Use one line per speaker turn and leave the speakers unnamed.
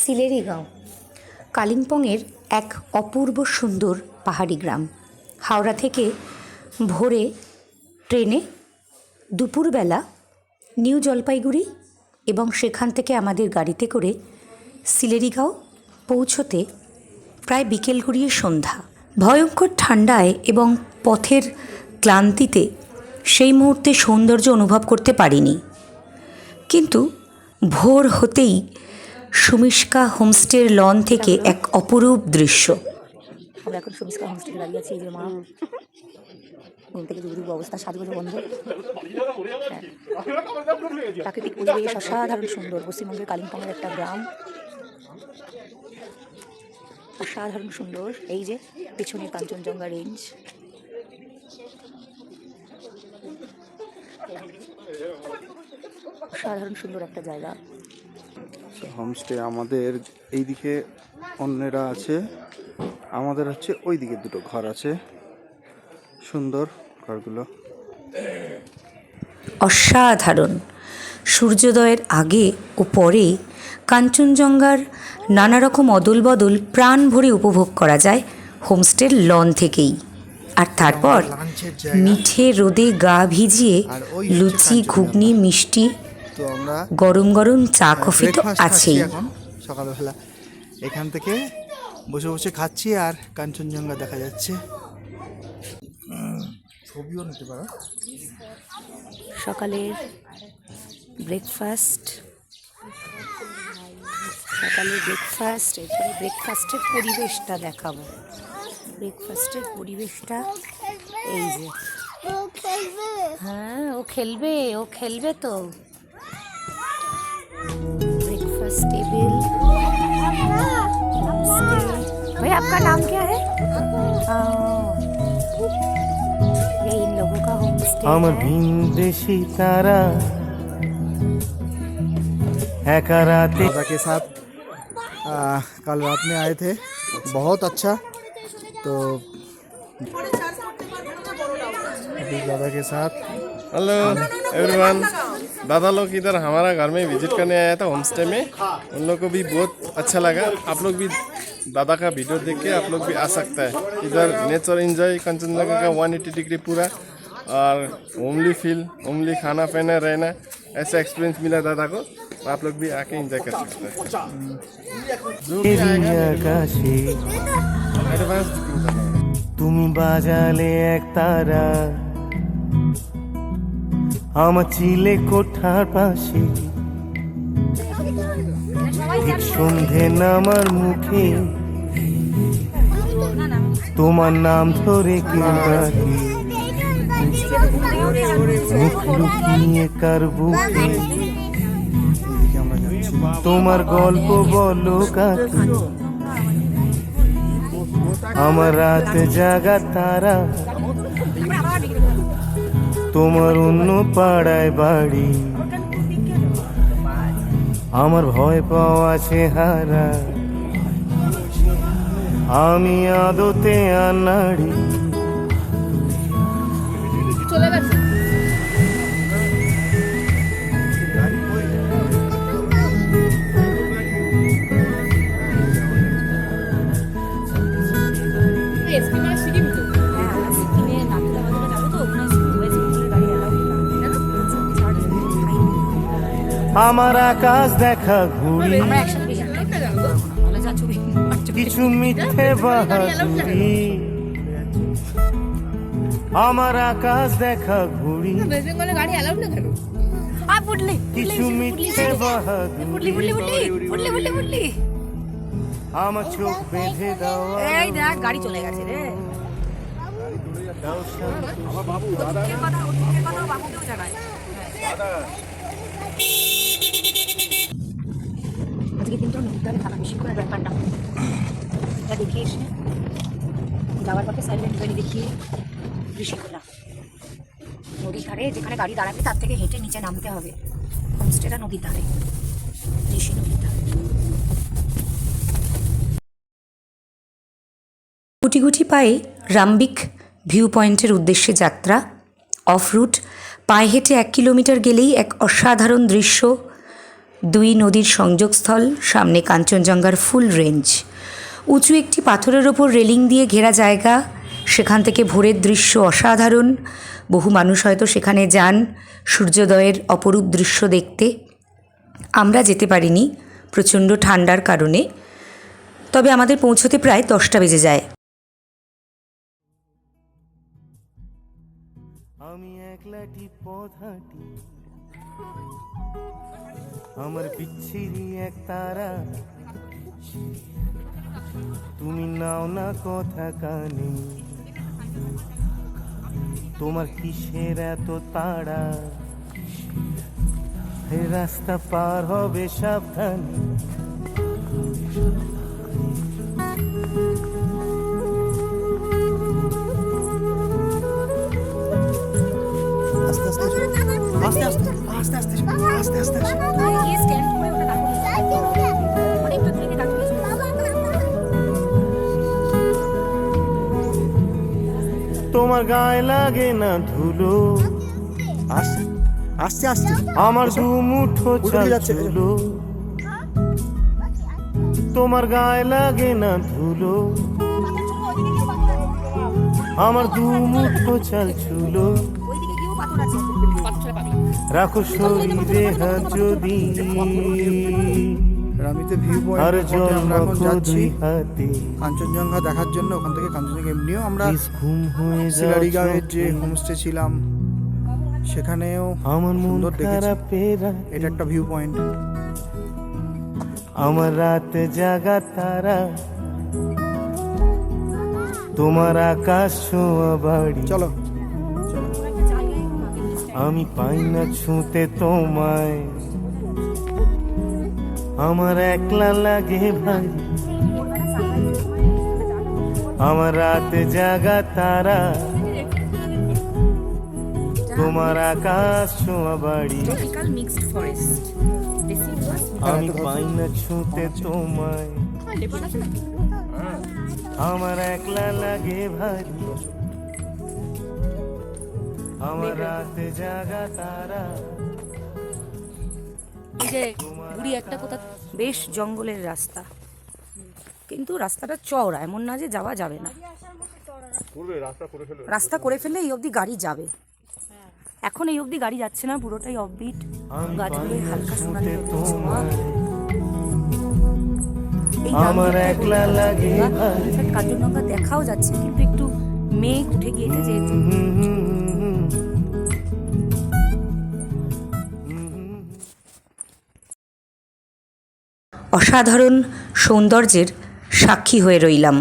সিলেরিগাঁও কালিম্পংয়ের এক অপূর্ব সুন্দর পাহাড়ি গ্রাম। হাওড়া থেকে ভোরে ট্রেনে, দুপুরবেলা নিউ জলপাইগুড়ি এবং সেখান থেকে আমাদের গাড়িতে করে সিলেরিগাঁও পৌঁছতে প্রায় বিকেল গড়িয়ে সন্ধ্যা। ভয়ঙ্কর ঠান্ডায় এবং পথের ক্লান্তিতে সেই মুহূর্তে সৌন্দর্য অনুভব করতে পারিনি, কিন্তু ভোর হতেই সুমিষ্কা হোমস্টের লন থেকে এক অপরূপ দৃশ্য। আমরা এখন সুমিষ্কা হোমস্টে দাঁড়িয়ে আছি। এই যে মা ঘুম থেকে দুপুর অবস্থা, সাজগোজ বন্ধ। প্রাকৃতিক পরিবেশ অসাধারণ সুন্দর। পশ্চিমবঙ্গের কালিম্পংয়ের একটা গ্রাম, অসাধারণ সুন্দর। এই যে পেছনে কাঞ্চনজঙ্ঘা রেঞ্জ। অসাধারণ সুন্দর একটা জায়গা।
হোমস্টে আমাদের এইদিকে অন্যেরা আছে, আমাদের হচ্ছে ওই দিকে দুটো ঘর আছে, সুন্দর ঘরগুলো।
অসাধারণ। সূর্যোদয়ের আগে ও পরে কাঞ্চনজঙ্ঘার নানা রকম অদল বদল প্রাণ ভরে উপভোগ করা যায় হোমস্টের লন থেকেই। আর তারপর মিঠে রোদে গা ভিজিয়ে লুচি, ঘুগনি, মিষ্টি, গরম গরম চা, কফি তো আছেই।
এখন সকালবেলা এখান থেকে বসে বসে খাচ্ছি আর কাঞ্চনজঙ্ঘা দেখা যাচ্ছে। ছবিও নিতে পারো।
সকালের ব্রেকফাস্ট, এরপরে ব্রেকফাস্টের পরিবেশটা দেখাবো। ব্রেকফাস্টের পরিবেশটা এই যে। হ্যাঁ, ও খেলবে তো। Breakfast table. भाई आपका नाम क्या है? ये इन लोगों का होम स्टे
हम भिनदेशी तारा दादा के साथ कल रात में आए थे, बहुत अच्छा। तो अभी दादा के साथ।
हेलो एवरीवन, दादा लोग इधर हमारा घर में विजिट करने आया था होम स्टे में। उन लोग को भी बहुत अच्छा लगा। आप लोग भी दादा का वीडियो देख के आप लोग भी आ सकता है इधर। नेचर एंजॉय, कंचनजंगा का 180 डिग्री पूरा, और होमली फील, होमली खाना पीना रहना, ऐसा एक्सपीरियंस मिला दादा को। आप लोग भी आके एंजॉय कर सकते हैं।
তুমি বাজালে এক তারা আমার চিলে কোঠার পাশে, ঠিক সন্ধে নামার মুখে তোমার নাম ধরে কেউ ডাকে, মুখ লুকিয়ে কার বুকে তোমার গল্প বলো কাকে। আমার রাত জাগা তারা, তোমার অন্য পাড়ায় বাড়ি, আমার ভয় পাওয়া চেহারা, আমি আদতে আনাড়ি। চলে গেছে। আমার আকাশ দেখা ঘুড়ি, কিছু মিথ্যে বাহাদুরি। আমার আকাশ দেখা ঘুড়ি, কিছু মিথ্যে বাহাদুরি। আমার চোখ বেঁধে দেওয়া।
এই দেখ গাড়ি চলে গেছে রে। আজকে কিন্তু নদীর ধারে থাকা বেশি করে ব্যাপার না। এটা দেখিয়ে এসে যাওয়ার পথে সাইলেন্ট ভ্যালি দেখিয়ে ঋষিখোলা নদীর ধারে, যেখানে গাড়ি দাঁড়াবে তার থেকে হেঁটে নিচে নামতে হবে। হোমস্টেটা নদীর ধারে, ঋষি নদীর ধারে। গুটি গুটি পায়ে রামবিক ভিউ পয়েন্টের উদ্দেশ্যে যাত্রা। অফ রুট পায়ে হেঁটে 1 কিলোমিটার গেলেই এক অসাধারণ দৃশ্য, দুই নদীর সংযোগস্থল, সামনে কাঞ্চনজঙ্ঘার ফুল রেঞ্জ। উঁচু একটি পাথরের ওপর রেলিং দিয়ে ঘেরা জায়গা, সেখান থেকে ভোরের দৃশ্য অসাধারণ। বহু মানুষ হয়তো সেখানে যান সূর্যোদয়ের অপরূপ দৃশ্য দেখতে। আমরা যেতে পারিনি প্রচণ্ড ঠান্ডার কারণে, তবে আমাদের পৌঁছতে প্রায় 10টা বেজে যায়।
আমি একলাটি পথ হাঁটি, আমার বিচ্ছিরি এক তারা, তুমি নাও না কথা কানে, তোমার কিসের এত তাড়া, এই রাস্তা পার হবে সাবধানে।
আস্তে আস্তে আস্তে আস্তে আস্তে আস্তে আস্তে আস্তে
তোমার গায়ে লাগে না ধুলো,
আস্তে আস্তে আস্তে
আমার দু মুঠো চাল
যাচ্ছে।
ধুলো, তোমার গায়ে লাগে না ধুলো, আমার দু মুঠো চাল ছুলো, রাখো শরীরে হাত যদি,
রামিতে ভিউ
আর
পয়েন্ট আমরা এখন যাচ্ছি
দুই হাতে,
কাঞ্চনজঙ্ঘা দেখার জন্য। ওখান থেকে কাঞ্চনজঙ্ঘা এমনিও আমরা
ঘুম হয়ে
সিলারিগাঁওয়ের যে
যাওয়া
হোমস্টে ছিলাম সেখানেও
আমার মন
সুন্দর দেখেছি।
খারাপের
এটা একটা ভিউ পয়েন্ট।
আমার রাত জাগা তারা, তোমার আকাশ ছোঁয়া বাড়ি,
চলো
আমি পাই না ছুঁতে তোমায়, আমার একলা লাগে ভাই, আমার রাত জাগা তারা, তোমার আকাশ ছোঁয়া বাড়ি, আমি পাই না ছুঁতে তোমায়, আমার একলা লাগে ভারী, আমার রাত জাগা তারা।
এই যে বুড়ি একটা কোথা, বেশ জঙ্গলের রাস্তা, কিন্তু রাস্তাটা চওড়া, এমন না যে যাওয়া যাবে না। রাস্তা করে ফেললে এই অবধি গাড়ি যাবে। এখন এই অবধি গাড়ি যাচ্ছে না, পুরোটাই অফবিট, গাছগুলো হালকা শোনানো যাচ্ছে। এই
আমার একলা লাগে ভারী,
কাঞ্চনজঙ্ঘা দেখাও যাচ্ছে, কিন্তু একটু মেঘ উঠে গিয়েছে যেহেতু। অসাধারণ সৌন্দর্যের সাক্ষী হয়ে রইলাম।